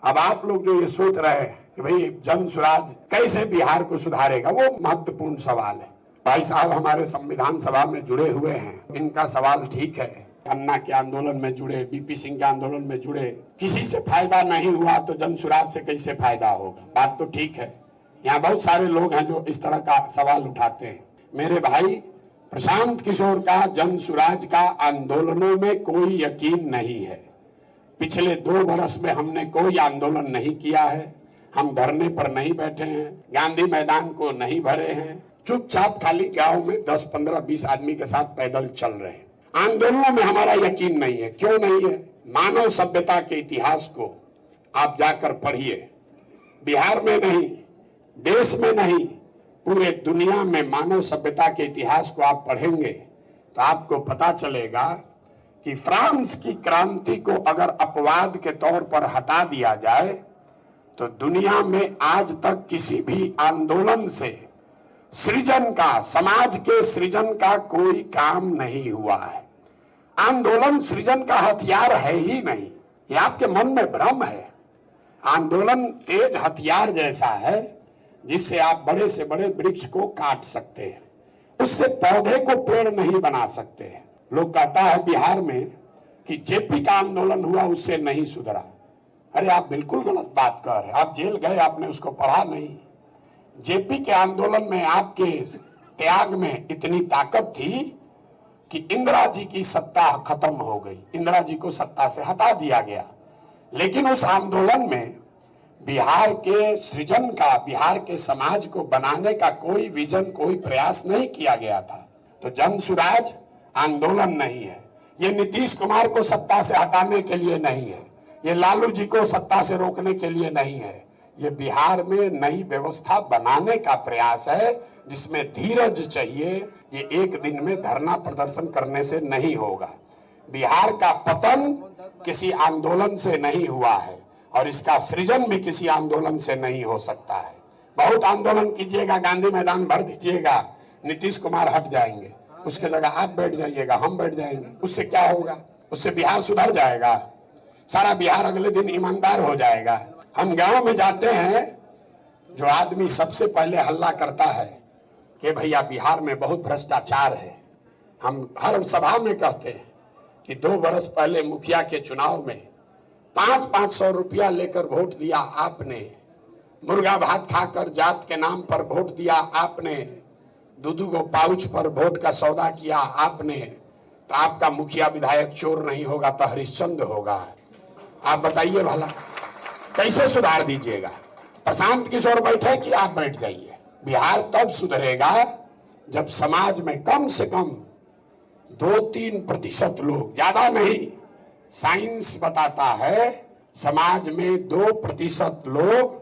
अब आप लोग जो ये सोच रहे हैं कि भाई जन स्वराज कैसे बिहार को सुधारेगा, वो महत्वपूर्ण सवाल है। भाई साहब हमारे संविधान सभा में जुड़े हुए हैं, इनका सवाल ठीक है। अन्ना के आंदोलन में जुड़े, बीपी सिंह के आंदोलन में जुड़े, किसी से फायदा नहीं हुआ तो जन स्वराज से कैसे फायदा होगा? बात तो ठीक है। यहाँ बहुत सारे लोग हैं जो इस तरह का सवाल उठाते हैं। मेरे भाई प्रशांत किशोर का जन स्वराज का आंदोलनों में कोई यकीन नहीं है। पिछले 2 वर्ष में हमने कोई आंदोलन नहीं किया है, हम धरने पर नहीं बैठे हैं, गांधी मैदान को नहीं भरे हैं, चुपचाप खाली गांव में 10, 15, 20 आदमी के साथ पैदल चल रहे हैं। आंदोलनों में हमारा यकीन नहीं है। क्यों नहीं है? मानव सभ्यता के इतिहास को आप जाकर पढ़िए। बिहार में नहीं, देश में नहीं, पूरे दुनिया में मानव सभ्यता के इतिहास को आप पढ़ेंगे तो आपको पता चलेगा कि फ्रांस की क्रांति को अगर अपवाद के तौर पर हटा दिया जाए तो दुनिया में आज तक किसी भी आंदोलन से सृजन का, समाज के सृजन का कोई काम नहीं हुआ है। आंदोलन सृजन का हथियार है ही नहीं, ये आपके मन में भ्रम है। आंदोलन तेज हथियार जैसा है जिससे आप बड़े से बड़े वृक्ष को काट सकते हैं, उससे पौधे को पेड़ नहीं बना सकते। लोग कहता है बिहार में कि जेपी का आंदोलन हुआ उससे नहीं सुधरा। अरे आप बिल्कुल गलत बात कर रहे हैं। आप जेल गए, आपने उसको पढ़ा नहीं। जेपी के आंदोलन में आपके त्याग में इतनी ताकत थी कि इंदिरा जी की सत्ता खत्म हो गई, इंदिरा जी को सत्ता से हटा दिया गया। लेकिन उस आंदोलन में बिहार के सृजन का, बिहार के समाज को बनाने का कोई विजन, कोई प्रयास नहीं किया गया था। तो जन स्वराज आंदोलन नहीं है, ये नीतीश कुमार को सत्ता से हटाने के लिए नहीं है, ये लालू जी को सत्ता से रोकने के लिए नहीं है। ये बिहार में नई व्यवस्था बनाने का प्रयास है जिसमें धीरज चाहिए। ये एक दिन में धरना प्रदर्शन करने से नहीं होगा। बिहार का पतन किसी आंदोलन से नहीं हुआ है और इसका सृजन भी किसी आंदोलन से नहीं हो सकता है। बहुत आंदोलन कीजिएगा, गांधी मैदान भर दीजिएगा, नीतीश कुमार हट जाएंगे, उसके जगह आप बैठ जाइएगा, हम बैठ जाएंगे। उससे क्या होगा? उससे बिहार सुधर जाएगा? सारा बिहार अगले दिन ईमानदार हो जाएगा? हम गांव में जाते हैं, जो आदमी सबसे पहले हल्ला करता है कि भैया बिहार में बहुत भ्रष्टाचार है। हम हर सभा में कहते हैं कि 2 वर्ष पहले मुखिया के चुनाव में 500 रुपया लेकर वोट दिया आपने, मुर्गा भात खाकर जात के नाम पर वोट दिया आपने, 2 पाउच पर वोट का सौदा किया आपने। तो आपका मुखिया विधायक चोर नहीं होगा तो हरिश्चंद्र होगा? आप बताइए भला, कैसे सुधार दीजिएगा? प्रशांत किशोर बैठे कि आप बैठ जाइए। बिहार तब सुधरेगा जब समाज में कम से कम 2-3% लोग, ज्यादा नहीं, साइंस बताता है समाज में 2% लोग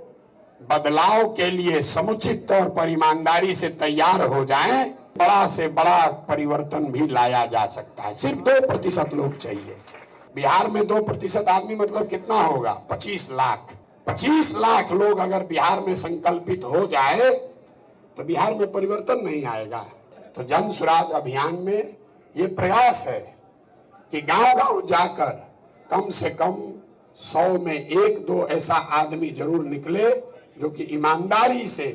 बदलाव के लिए समुचित तौर पर ईमानदारी से तैयार हो जाएं, बड़ा से बड़ा परिवर्तन भी लाया जा सकता है। सिर्फ 2% लोग चाहिए। बिहार में 2% आदमी मतलब कितना होगा? 25 लाख। 25 लाख लोग अगर बिहार में संकल्पित हो जाए तो बिहार में परिवर्तन नहीं आएगा। तो जन स्वराज अभियान में ये प्रयास है कि गांव-गांव जाकर कम से कम 100 में 1-2 ऐसा आदमी जरूर निकले जो कि ईमानदारी से